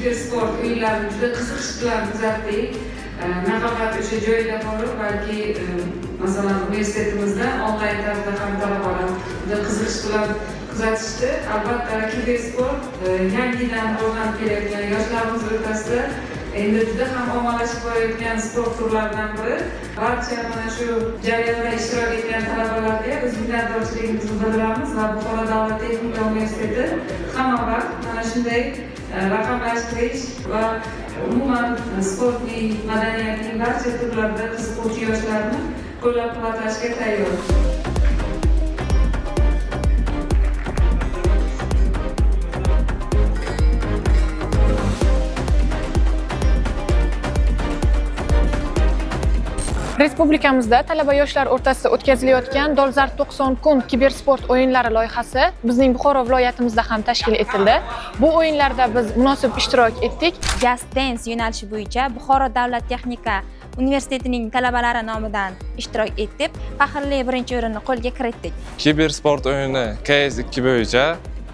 kibersport o'yinlarini juda qiziqish bilan kuzatdik. Nafaqat o'sha joyda qolib, balki masalan universitetimizda onlayn tarzda ham talabalar juda qiziqish bilan kuzatishdi. Albatta kibersport yangidan rivojlanib kelayotgan yoshlarimiz o'rtasida endi juda ham ommalashib borayotgan sport turlaridan biri. Barcha mana shu jarayonda ishtirok etgan talabalarga o'z minnatdorchiligimizni bildiramiz va Buxoro davlat texnika universiteti hamma vaqt mana shunday raqamlashtirish va umuman sportning, madaniyatning barcha turlarida qiziquvchi yoshlarni qo'llab-quvvatlashga tayyor. Respublikamizda talaba yoshlar o'rtasida o'tkazilayotgan Dolzarb 90 kun kibersport o'yinlari loyihasi bizning Buxoro viloyatimizda ham tashkil etildi. Bu o'yinlarda biz munosib ishtirok etdik. Just Dance yo'nalishi bo'yicha Buxoro davlat texnika universitetining talabalari nomidan ishtirok etib, faxrli birinchi o'rinni qo'lga kiritdik. Kibersport o'yini KS2 bo'yicha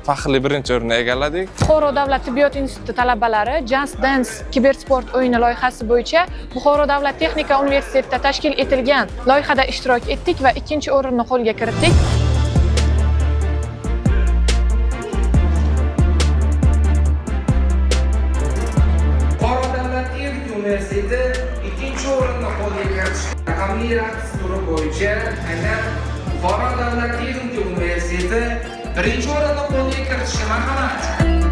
faxrli birinchi o'rinni egalladik. Buxoro davlat tibbiyot instituti talabalari Just Dance kibersport o'yini loyihasi bo'yicha Buxoro davlat texnika universitetida tashkil etilgan loyihada ishtirok etdik va ikkinchi o'rinni qo'lga kiritdik. Buxoro davlat texnika universiteti ikkinchi o'rinni qo'lga kiritdi. Raqamli raqs turi bo'yicha aynan Buxoro davlat texnika universiteti birinchi o'rinni qo'lga kiritishga marhamat.